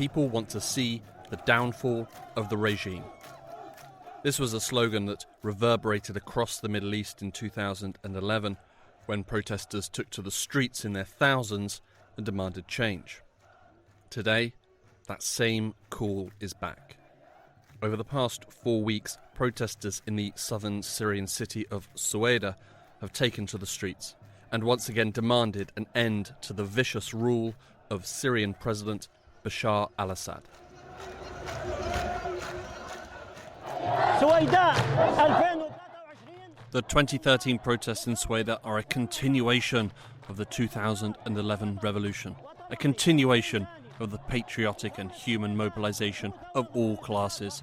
people want to see the downfall of the regime. This was a slogan that reverberated across the Middle East in 2011 when protesters took to the streets in their thousands and demanded change. Today, that same call is back. Over the past 4 weeks, protesters in the southern Syrian city of Suweida have taken to the streets and once again demanded an end to the vicious rule of Syrian President Bashar al-Assad. The 2013 protests in Suweida are a continuation of the 2011 revolution, a continuation of the patriotic and human mobilization of all classes.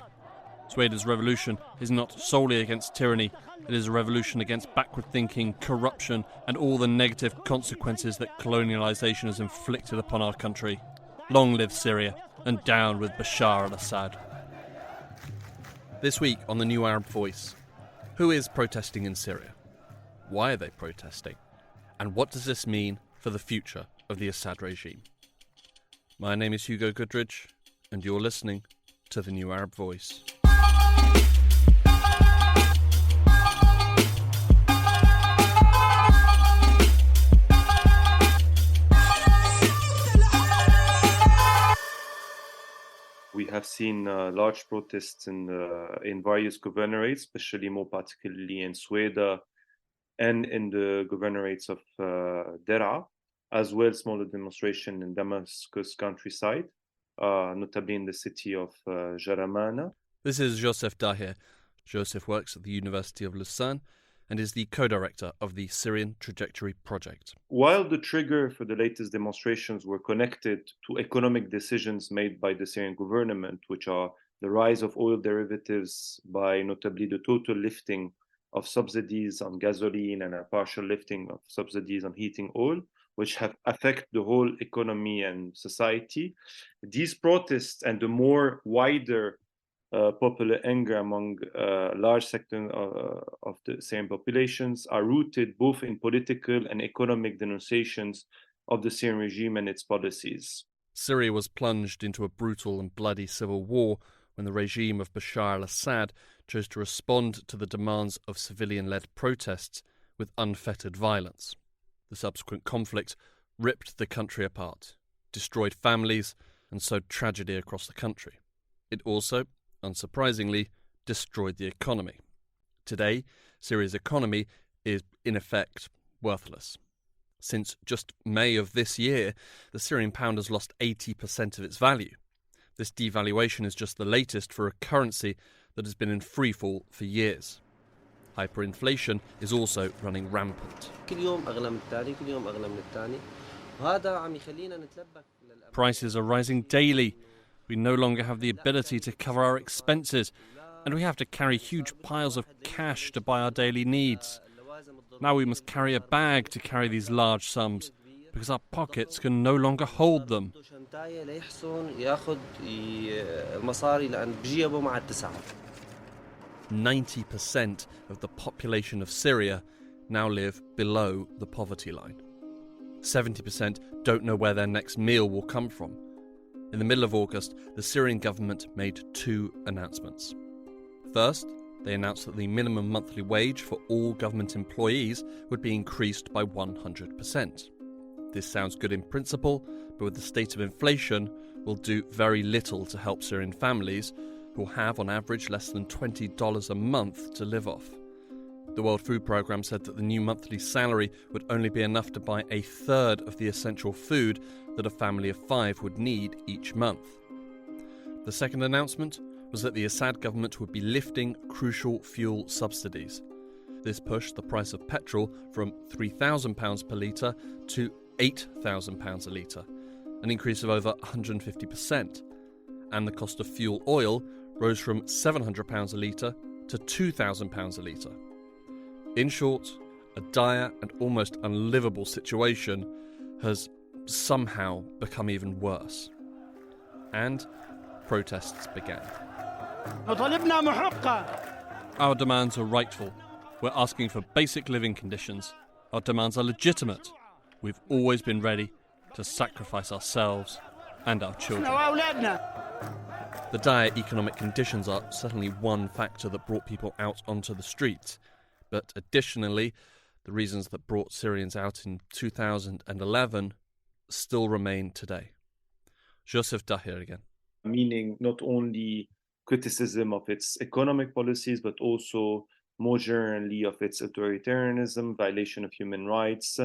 Suweida's revolution is not solely against tyranny, it is a revolution against backward thinking, corruption and all the negative consequences that colonialization has inflicted upon our country. Long live Syria and down with Bashar al-Assad. This week on The New Arab Voice, who is protesting in Syria? Why are they protesting? And what does this mean for the future of the Assad regime? My name is Hugo Goodridge, and you're listening to The New Arab Voice. We have seen large protests in various governorates, especially more particularly in Suweida and in the governorates of Der'a, as well as smaller demonstration in Damascus countryside, notably in the city of Jaramana. This is Joseph Daher. Joseph works at the University of Lausanne and is the co-director of the Syrian Trajectory Project. While the trigger for the latest demonstrations were connected to economic decisions made by the Syrian government, which are the rise of oil derivatives by notably the total lifting of subsidies on gasoline and a partial lifting of subsidies on heating oil, which have affect the whole economy and society, these protests and the more wider popular anger among large sections of the Syrian populations are rooted both in political and economic denunciations of the Syrian regime and its policies. Syria was plunged into a brutal and bloody civil war when the regime of Bashar al-Assad chose to respond to the demands of civilian-led protests with unfettered violence. The subsequent conflict ripped the country apart, destroyed families, and sowed tragedy across the country. It also, unsurprisingly, destroyed the economy. Today, Syria's economy is, in effect, worthless. Since just May of this year, the Syrian pound has lost 80% of its value. This devaluation is just the latest for a currency that has been in freefall for years. Hyperinflation is also running rampant. Prices are rising daily. We no longer have the ability to cover our expenses, and we have to carry huge piles of cash to buy our daily needs. Now we must carry a bag to carry these large sums, because our pockets can no longer hold them. 90% of the population of Syria now live below the poverty line. 70% don't know where their next meal will come from. In the middle of August, the Syrian government made 2 announcements. First, they announced that the minimum monthly wage for all government employees would be increased by 100%. This sounds good in principle, but with the state of inflation, will do very little to help Syrian families who have on average less than $20 a month to live off. The World Food Programme said that the new monthly salary would only be enough to buy a third of the essential food that a family of 5 would need each month. The second announcement was that the Assad government would be lifting crucial fuel subsidies. This pushed the price of petrol from £3,000 per litre to £8,000 a litre, an increase of over 150%, and the cost of fuel oil rose from £700 a litre to £2,000 a litre. In short, a dire and almost unlivable situation has somehow become even worse. And protests began. Our demands are rightful. We're asking for basic living conditions. Our demands are legitimate. We've always been ready to sacrifice ourselves and our children. The dire economic conditions are certainly one factor that brought people out onto the streets. But additionally, the reasons that brought Syrians out in 2011 still remain today. Joseph Dahir again. Meaning not only criticism of its economic policies, but also more generally of its authoritarianism, violation of human rights.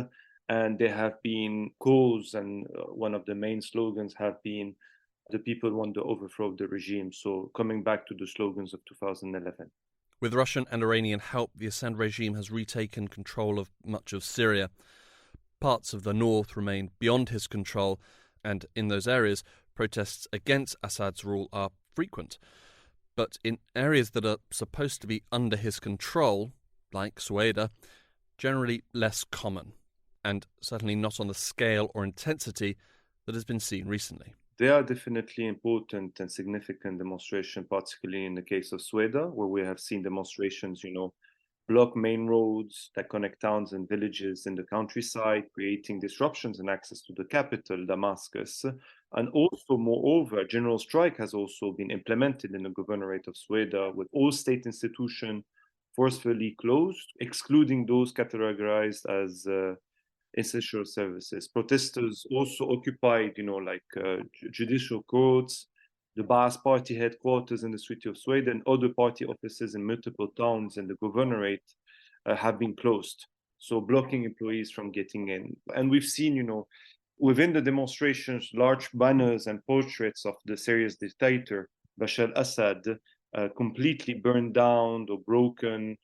And there have been calls, and one of the main slogans have been, the people want the overthrow of the regime. So coming back to the slogans of 2011. With Russian and Iranian help, the Assad regime has retaken control of much of Syria. Parts of the north remain beyond his control, and in those areas, protests against Assad's rule are frequent. But in areas that are supposed to be under his control, like Suweida, generally less common, and certainly not on the scale or intensity that has been seen recently. There are definitely important and significant demonstrations, particularly in the case of Suweida, where we have seen demonstrations, block main roads that connect towns and villages in the countryside, creating disruptions in access to the capital, Damascus. And also, moreover, a general strike has also been implemented in the governorate of Suweida, with all state institutions forcefully closed, excluding those categorized as essential services. Protesters also occupied, judicial courts, the Baas party headquarters in the city of Suweida, and other party offices in multiple towns in the governorate have been closed, so blocking employees from getting in. And we've seen, within the demonstrations, large banners and portraits of the Syria's dictator, Bashar al-Assad, completely burned down or broken.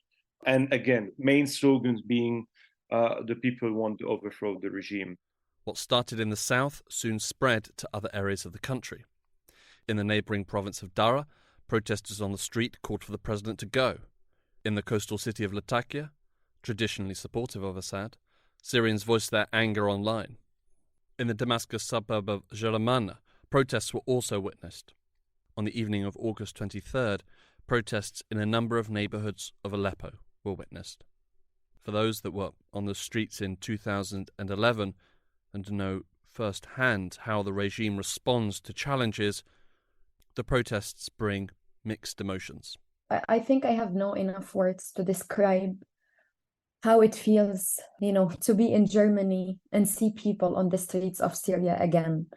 And again, main slogans being, the people want to overthrow the regime. What started in the south soon spread to other areas of the country. In the neighbouring province of Dara, protesters on the street called for the president to go. In the coastal city of Latakia, traditionally supportive of Assad, Syrians voiced their anger online. In the Damascus suburb of Jeramana, protests were also witnessed. On the evening of August 23rd, protests in a number of neighbourhoods of Aleppo were witnessed. For those that were on the streets in 2011 and know firsthand how the regime responds to challenges, the protests bring mixed emotions. I think I have no enough words to describe how it feels, to be in Germany and see people on the streets of Syria again.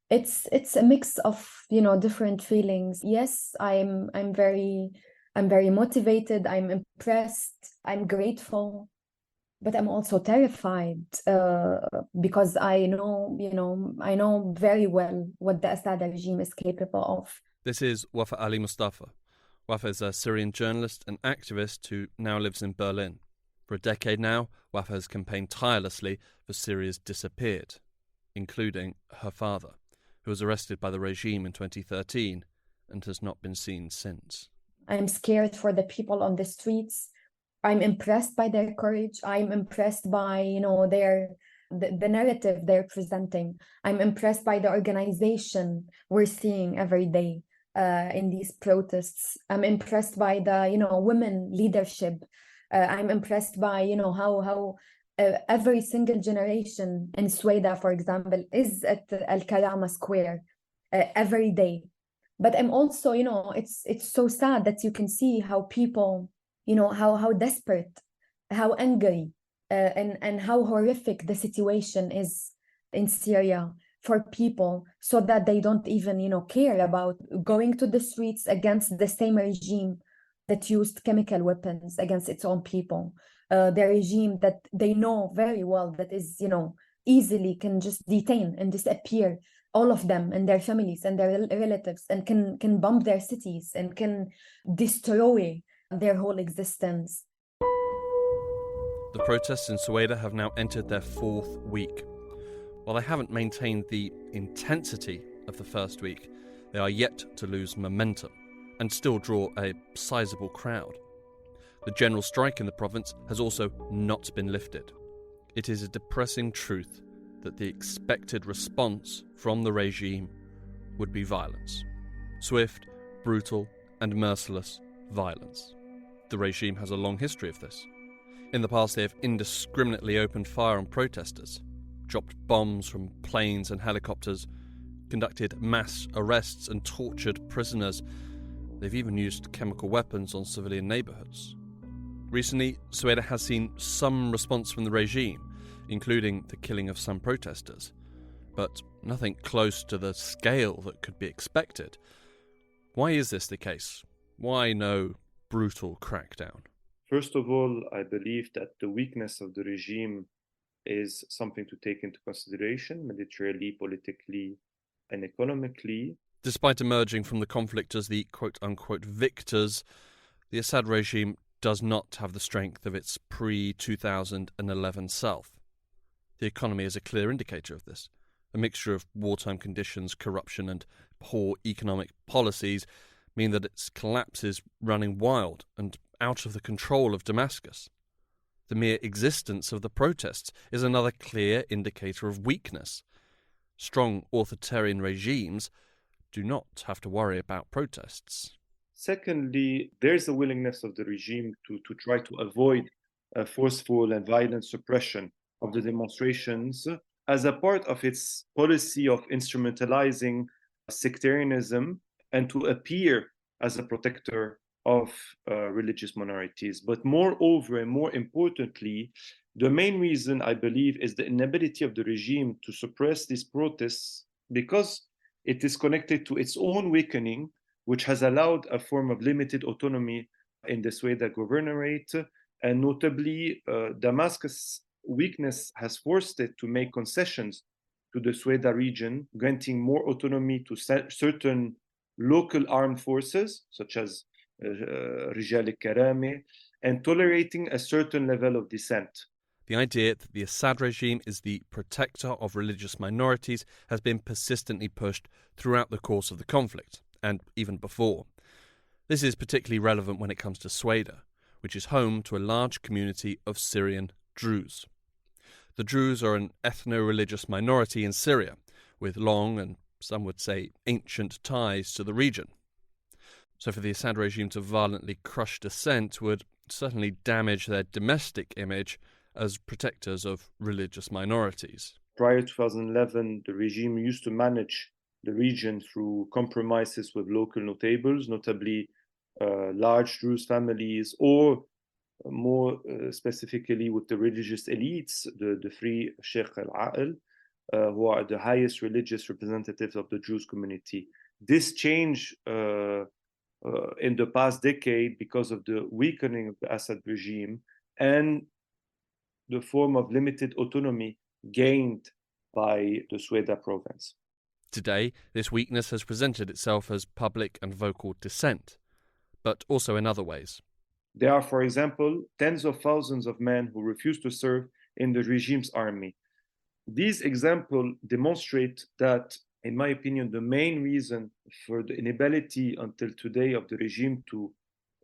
It's a mix of, different feelings. Yes, I'm very motivated, I'm impressed, I'm grateful, but I'm also terrified because I know very well what the Assad regime is capable of. This is Wafa Ali Mustafa. Wafa is a Syrian journalist and activist who now lives in Berlin. For a decade now, Wafa has campaigned tirelessly for Syria's disappeared, including her father, who was arrested by the regime in 2013 and has not been seen since. I'm scared for the people on the streets. I'm impressed by their courage. I'm impressed by, the narrative they're presenting. I'm impressed by the organization we're seeing every day in these protests. I'm impressed by the, women leadership. I'm impressed by, how every single generation in Suweida, for example, is at Al-Karama Square every day. But I'm also, it's so sad that you can see how people, how desperate, how angry, and how horrific the situation is in Syria for people, so that they don't even, care about going to the streets against the same regime that used chemical weapons against its own people. The regime that they know very well that is, easily can just detain and disappear all of them and their families and their relatives, and can bomb their cities and can destroy their whole existence. The protests in Suweida have now entered their fourth week. While they haven't maintained the intensity of the first week, they are yet to lose momentum and still draw a sizable crowd. The general strike in the province has also not been lifted. It is a depressing truth that the expected response from the regime would be violence. Swift, brutal, and merciless violence. The regime has a long history of this. In the past, they have indiscriminately opened fire on protesters, dropped bombs from planes and helicopters, conducted mass arrests and tortured prisoners. They've even used chemical weapons on civilian neighbourhoods. Recently, Suweida has seen some response from the regime, including the killing of some protesters, but nothing close to the scale that could be expected. Why is this the case? Why no brutal crackdown? First of all, I believe that the weakness of the regime is something to take into consideration militarily, politically, and economically. Despite emerging from the conflict as the quote-unquote victors, the Assad regime does not have the strength of its pre-2011 self. The economy is a clear indicator of this. A mixture of wartime conditions, corruption, and poor economic policies mean that its collapse is running wild and out of the control of Damascus. The mere existence of the protests is another clear indicator of weakness. Strong authoritarian regimes do not have to worry about protests. Secondly, there's a willingness of the regime to try to avoid forceful and violent suppression of the demonstrations as a part of its policy of instrumentalizing sectarianism and to appear as a protector of religious minorities. But moreover, and more importantly, the main reason, I believe, is the inability of the regime to suppress these protests because it is connected to its own weakening, which has allowed a form of limited autonomy in the Suweida governorate. And notably, Damascus' weakness has forced it to make concessions to the Suweida region, granting more autonomy to certain local armed forces, such as Rijal al-Karame, and tolerating a certain level of dissent. The idea that the Assad regime is the protector of religious minorities has been persistently pushed throughout the course of the conflict, and even before. This is particularly relevant when it comes to Suweida, which is home to a large community of Syrian Druze. The Druze are an ethno-religious minority in Syria, with long and, some would say, ancient ties to the region. So for the Assad regime to violently crush dissent would certainly damage their domestic image as protectors of religious minorities. Prior to 2011, the regime used to manage the region through compromises with local notables, notably large Druze families, or more specifically with the religious elites, the three Sheikh al-Aql, who are the highest religious representatives of the Druze community. This change in the past decade, because of the weakening of the Assad regime and the form of limited autonomy gained by the Suweida province. Today, this weakness has presented itself as public and vocal dissent, but also in other ways. There are, for example, tens of thousands of men who refuse to serve in the regime's army. These examples demonstrate that, in my opinion, the main reason for the inability until today of the regime to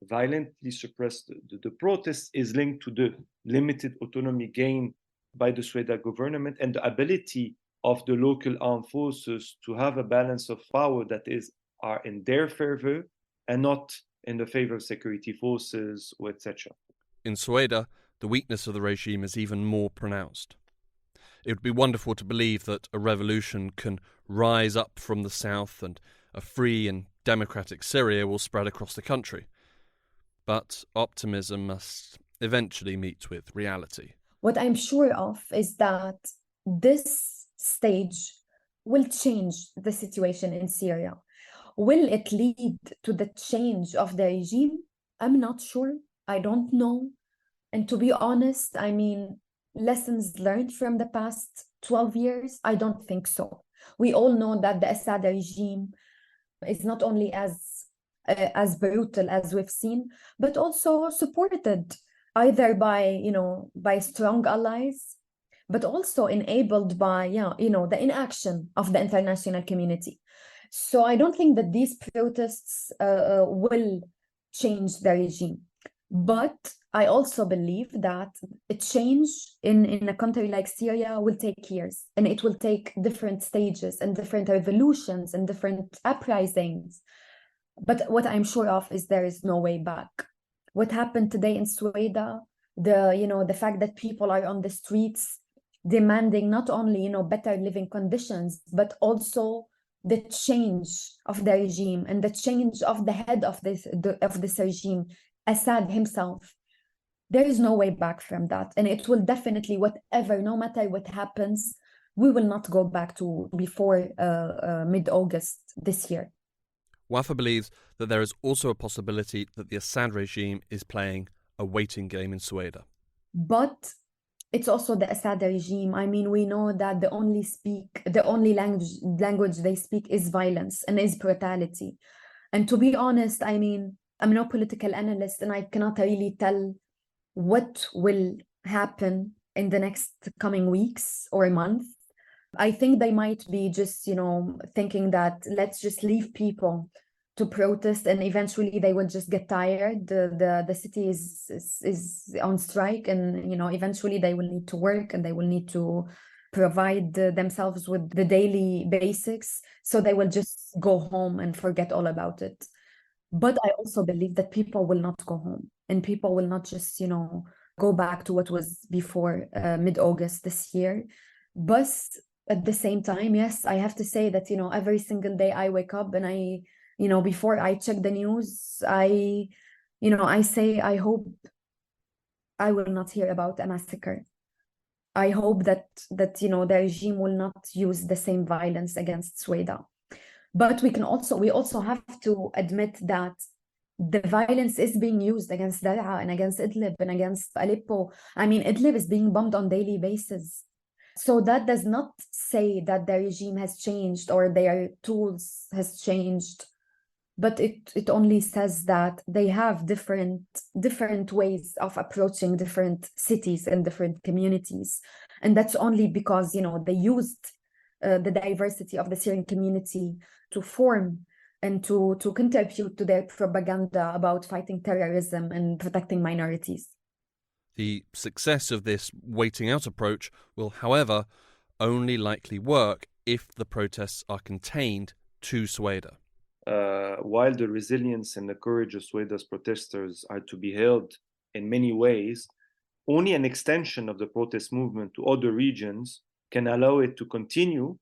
violently suppress the protests is linked to the limited autonomy gained by the Suweida government and the ability of the local armed forces to have a balance of power that are in their favor and not in the favor of security forces, or etc. In Suweida, the weakness of the regime is even more pronounced. It would be wonderful to believe that a revolution can rise up from the south and a free and democratic Syria will spread across the country. But optimism must eventually meet with reality. What I'm sure of is that this stage will change the situation in Syria. Will it lead to the change of the regime? I'm not sure. I don't know. And to be honest, I mean, lessons learned from the past 12 years, I don't think so. We all know that the Assad regime is not only as brutal as we've seen, but also supported either by strong allies, but also enabled by the inaction of the international community. So I don't think that these protests will change the regime. But I also believe that a change in a country like Syria will take years, and it will take different stages and different revolutions and different uprisings. But what I'm sure of is there is no way back. What happened today in Suweida, the fact that people are on the streets demanding not only better living conditions, but also the change of the regime and the change of the head of this regime, Assad himself, there is no way back from that. And it will definitely, no matter what happens, we will not go back to before mid-August this year. Wafa believes that there is also a possibility that the Assad regime is playing a waiting game in Suweida. But it's also the Assad regime. I mean, we know that the only language they speak is violence and is brutality. And to be honest, I mean, I'm no political analyst and I cannot really tell what will happen in the next coming weeks or month. I think they might be just, thinking that let's just leave people to protest and eventually they will just get tired. The city is on strike and, eventually they will need to work and they will need to provide themselves with the daily basics. So they will just go home and forget all about it. But I also believe that people will not go home and people will not just, go back to what was before mid-August this year. But at the same time, yes, I have to say that, every single day I wake up and I, before I check the news, I say, I hope I will not hear about a massacre. I hope that the regime will not use the same violence against Suweida. But we also have to admit that the violence is being used against Daraa and against Idlib and against Aleppo. I mean, Idlib is being bombed on daily basis. So that does not say that the regime has changed or their tools has changed, but it only says that they have different ways of approaching different cities and different communities. And that's only because, they used the diversity of the Syrian community to form and to contribute to their propaganda about fighting terrorism and protecting minorities. The success of this waiting out approach will, however, only likely work if the protests are contained to Suweida. While the resilience and the courage of Suweida's protesters are to be hailed in many ways, only an extension of the protest movement to other regions can allow it to continue.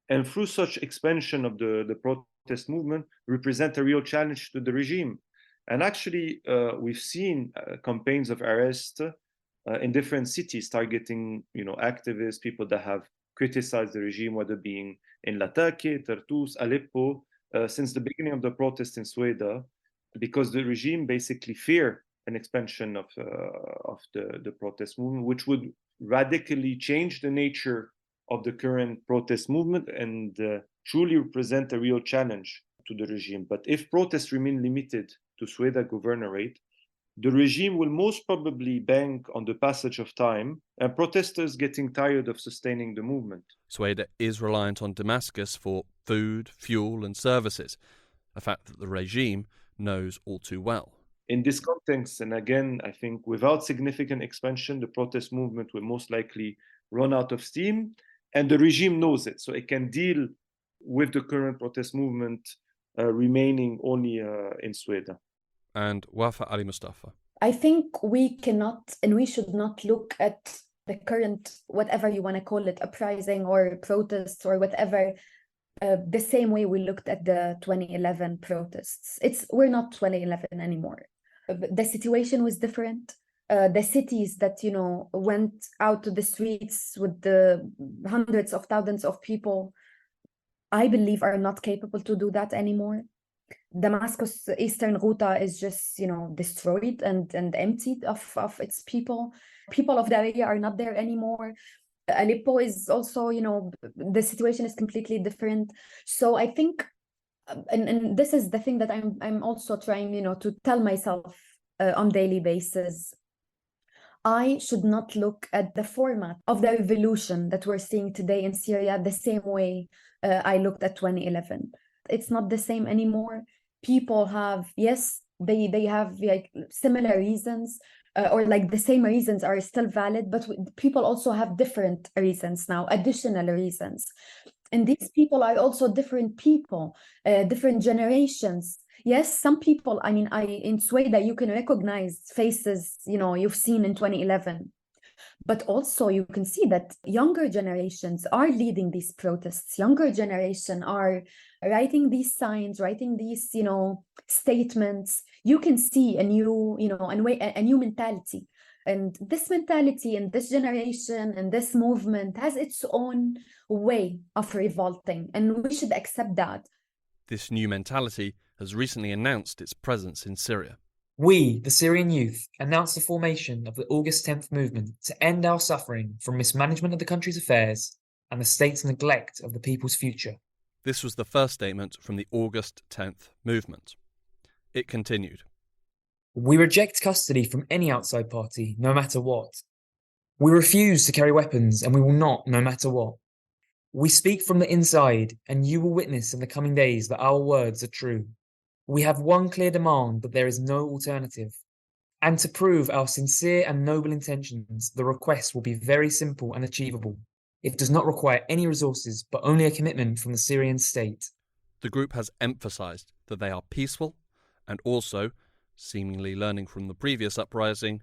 And through such expansion of the protest movement, represent a real challenge to the regime. And actually, we've seen campaigns of arrest in different cities targeting, activists, people that have criticized the regime, whether being in Latakia, Tartus, Aleppo, since the beginning of the protests in Suweida, because the regime basically fear an expansion of the protest movement, which would radically change the nature of the current protest movement and truly represent a real challenge to the regime. But if protests remain limited to Suweida governorate, the regime will most probably bank on the passage of time and protesters getting tired of sustaining the movement. Suweida is reliant on Damascus for food, fuel and services, a fact that the regime knows all too well. In this context, and again, I think without significant expansion, the protest movement will most likely run out of steam, and the regime knows it, so it can deal with the current protest movement remaining only in Suweida. And Wafa Ali Mustafa. I think we cannot and we should not look at the current, whatever you want to call it, uprising or protests or whatever, the same way we looked at the 2011 protests. We're not 2011 anymore. The situation was different. The cities that, went out to the streets with the hundreds of thousands of people, I believe are not capable to do that anymore. Damascus, Eastern Ghouta is just, destroyed and emptied of its people. People of the area are not there anymore. Aleppo is also, the situation is completely different. So I think, and this is the thing that I'm also trying, to tell myself on daily basis. I should not look at the format of the revolution that we're seeing today in Syria the same way I looked at 2011. It's not the same anymore. People have, yes, they have like similar reasons or like the same reasons are still valid, but people also have different reasons now, additional reasons. And these people are also different people, different generations. Yes, some people, in Suweida, you can recognize faces, you've seen in 2011. But also you can see that younger generations are leading these protests. Younger generation are writing these signs, writing these, statements. You can see a new, a new mentality. And this mentality and this generation and this movement has its own way of revolting, and we should accept that. This new mentality has recently announced its presence in Syria. We, the Syrian youth, announced the formation of the August 10th movement to end our suffering from mismanagement of the country's affairs and the state's neglect of the people's future. This was the first statement from the August 10th movement. It continued. We reject custody from any outside party, no matter what. We refuse to carry weapons, and we will not, no matter what. We speak from the inside, and you will witness in the coming days that our words are true. We have one clear demand, but there is no alternative. And to prove our sincere and noble intentions, the request will be very simple and achievable. It does not require any resources, but only a commitment from the Syrian state. The group has emphasised that they are peaceful and also, seemingly learning from the previous uprising,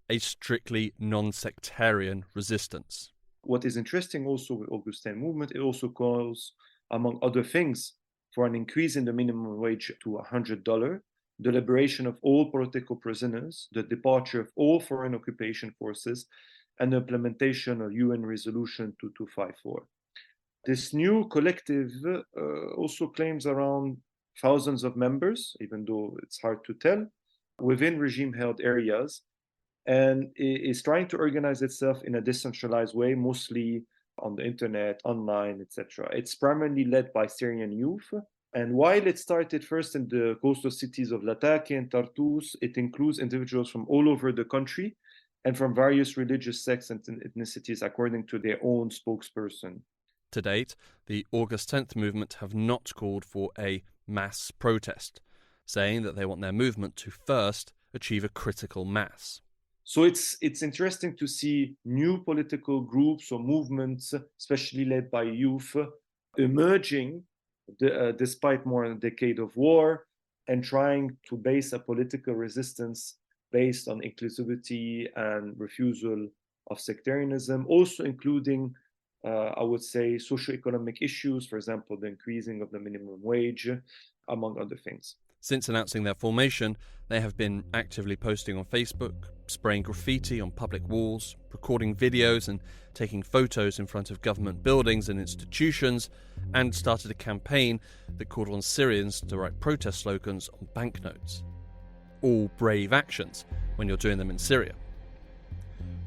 a strictly non-sectarian resistance. What is interesting also with August 10 movement, it also calls, among other things, for an increase in the minimum wage to $100, the liberation of all political prisoners, the departure of all foreign occupation forces, and the implementation of UN Resolution 2254. This new collective also claims around thousands of members, even though it's hard to tell, within regime-held areas, and is trying to organize itself in a decentralized way, mostly on the internet, online, etc. It's primarily led by Syrian youth. And while it started first in the coastal cities of Latakia and Tartus, it includes individuals from all over the country and from various religious sects and ethnicities, according to their own spokesperson. To date, the August 10th movement have not called for a mass protest, saying that they want their movement to first achieve a critical mass. So it's interesting to see new political groups or movements, especially led by youth, emerging despite more than a decade of war and trying to base a political resistance based on inclusivity and refusal of sectarianism, also including, I would say, socioeconomic issues, for example, the increasing of the minimum wage, among other things. Since announcing their formation, they have been actively posting on Facebook, spraying graffiti on public walls, recording videos and taking photos in front of government buildings and institutions, and started a campaign that called on Syrians to write protest slogans on banknotes. All brave actions when you're doing them in Syria.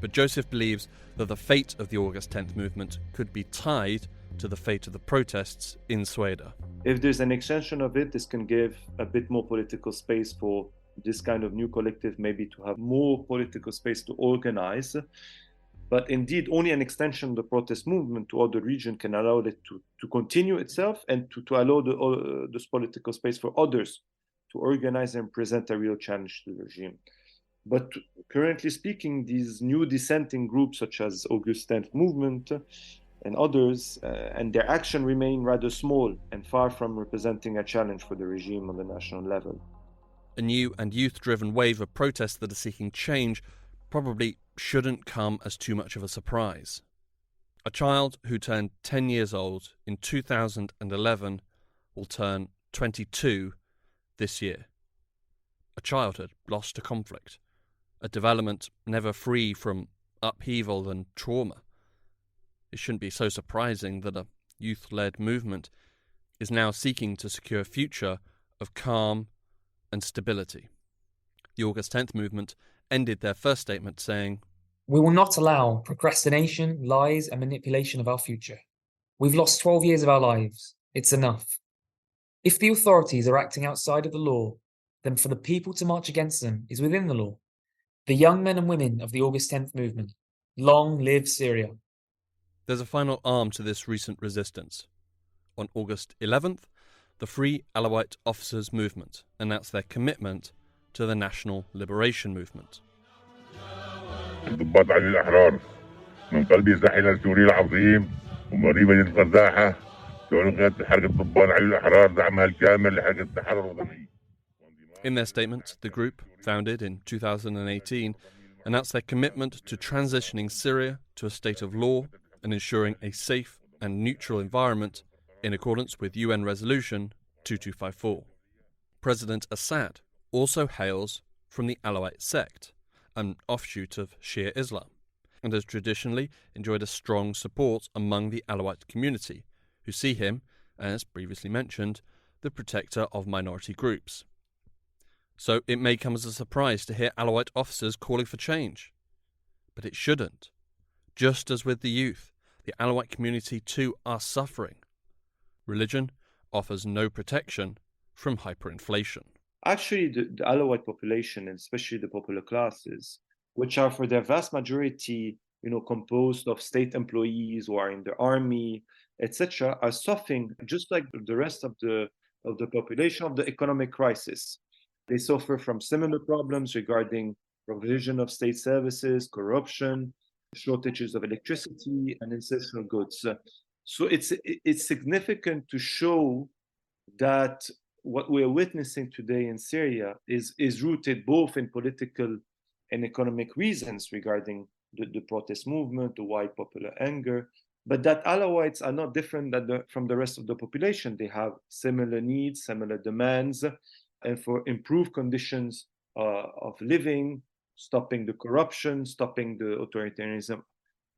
But Joseph believes that the fate of the August 10th movement could be tied to the fate of the protests in Suweida. If there's an extension of it, this can give a bit more political space for this kind of new collective, maybe to have more political space to organize. But indeed, only an extension of the protest movement to other regions can allow it to continue itself and to allow this political space for others to organize and present a real challenge to the regime. But currently speaking, these new dissenting groups such as August 10th movement and others, and their action remain rather small and far from representing a challenge for the regime on the national level. A new and youth-driven wave of protests that are seeking change probably shouldn't come as too much of a surprise. A child who turned 10 years old in 2011 will turn 22 this year. A childhood lost to conflict, a development never free from upheaval and trauma. It shouldn't be so surprising that a youth-led movement is now seeking to secure a future of calm and stability. The August 10th movement ended their first statement saying, "We will not allow procrastination, lies, and manipulation of our future. We've lost 12 years of our lives. It's enough. If the authorities are acting outside of the law, then for the people to march against them is within the law. The young men and women of the August 10th movement, long live Syria." There's a final arm to this recent resistance. On August 11th, the Free Alawite Officers Movement announced their commitment to the National Liberation Movement. الضباط علي الأحرار من قلبي زاحل السوري العظيم ومريبا القزاحة لعنقية حركة الضباط علي الأحرار دعمها الكامل لحركة التحرر الوطني. In their statement, the group, founded in 2018, announced their commitment to transitioning Syria to a state of law and ensuring a safe and neutral environment in accordance with UN Resolution 2254. President Assad also hails from the Alawite sect, an offshoot of Shia Islam, and has traditionally enjoyed a strong support among the Alawite community, who see him, as previously mentioned, the protector of minority groups. So it may come as a surprise to hear Alawite officers calling for change. But it shouldn't. Just as with the youth, the Alawite community too are suffering. Religion offers no protection from hyperinflation. Actually, the Alawite population, and especially the popular classes, which are for their vast majority, composed of state employees who are in the army, etc., are suffering just like the rest of the population of the economic crisis. They suffer from similar problems regarding provision of state services, corruption, shortages of electricity, and essential goods. So it's significant to show that what we're witnessing today in Syria is rooted both in political and economic reasons regarding the protest movement, the wide popular anger, but that Alawites are not different from the rest of the population. They have similar needs, similar demands, and for improved conditions of living, stopping the corruption, stopping the authoritarianism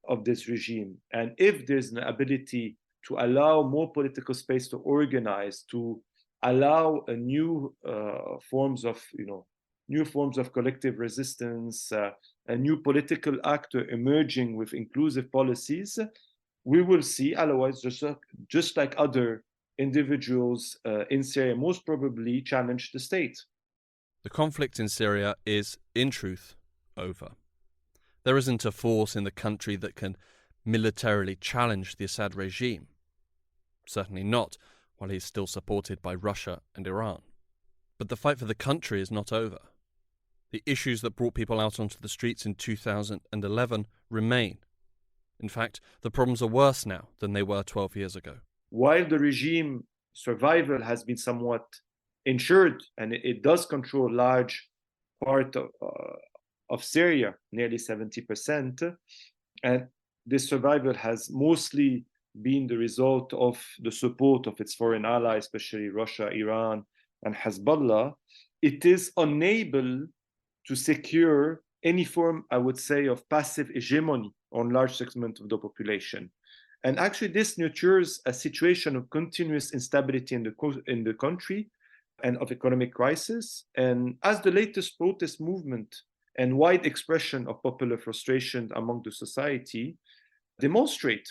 of this regime. And if there's an ability to allow more political space to organize, to allow a new forms of collective resistance, a new political actor emerging with inclusive policies, we will see Alawites just like other individuals in Syria most probably challenge the state. The conflict in Syria is, in truth, over. There isn't a force in the country that can militarily challenge the Assad regime. Certainly not while he's still supported by Russia and Iran. But the fight for the country is not over. The issues that brought people out onto the streets in 2011 remain. In fact, the problems are worse now than they were 12 years ago. While the regime survival has been somewhat ensured, and it does control a large part of Syria, nearly 70%, and this survival has mostly been the result of the support of its foreign allies, especially Russia, Iran, and Hezbollah, it is unable to secure any form, I would say, of passive hegemony on large segments of the population. And actually, this nurtures a situation of continuous instability in the country and of economic crisis. And as the latest protest movement and wide expression of popular frustration among the society demonstrate,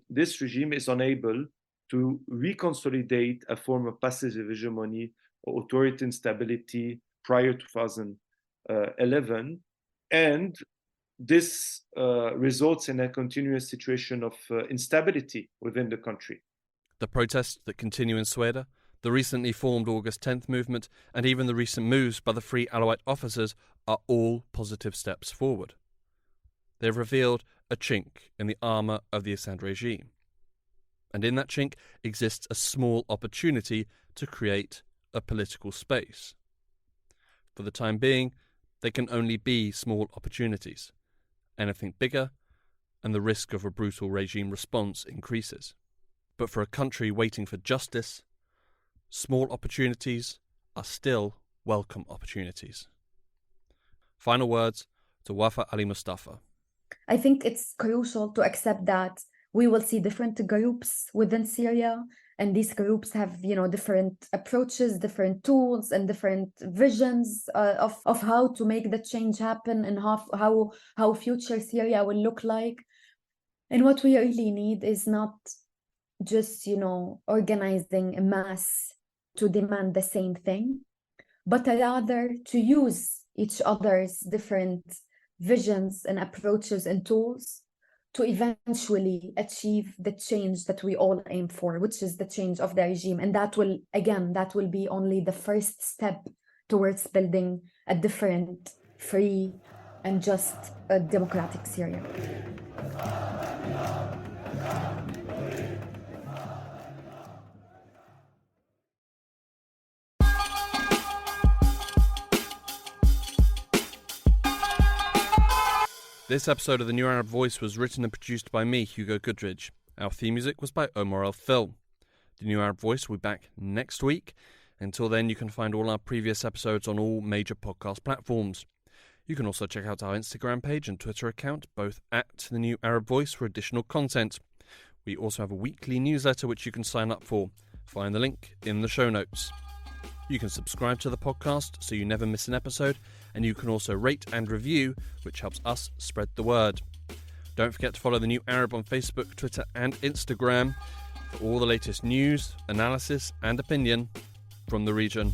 this regime is unable to reconsolidate a form of passive hegemony or authoritarian instability prior to 2011. And this results in a continuous situation of instability within the country. The protests that continue in Suweida, the recently formed August 10th movement, and even the recent moves by the Free Alawite officers are all positive steps forward. They've revealed a chink in the armour of the Assad regime. And in that chink exists a small opportunity to create a political space. For the time being, they can only be small opportunities. Anything bigger, and the risk of a brutal regime response increases. But for a country waiting for justice, small opportunities are still welcome opportunities. Final words to Wafa Ali Mustafa. I think it's crucial to accept that we will see different groups within Syria, and these groups have, different approaches, different tools, and different visions of how to make the change happen and how future Syria will look like. And what we really need is not just, organizing a mass to demand the same thing, but rather to use each other's different visions and approaches and tools to eventually achieve the change that we all aim for, which is the change of the regime. And that will be only the first step towards building a different, free, and just a democratic Syria. This episode of The New Arab Voice was written and produced by me, Hugo Goodridge. Our theme music was by Omar El-Phil. The New Arab Voice will be back next week. Until then, you can find all our previous episodes on all major podcast platforms. You can also check out our Instagram page and Twitter account, both at The New Arab Voice, for additional content. We also have a weekly newsletter which you can sign up for. Find the link in the show notes. You can subscribe to the podcast so you never miss an episode, and you can also rate and review, which helps us spread the word. Don't forget to follow The New Arab on Facebook, Twitter and Instagram for all the latest news, analysis and opinion from the region.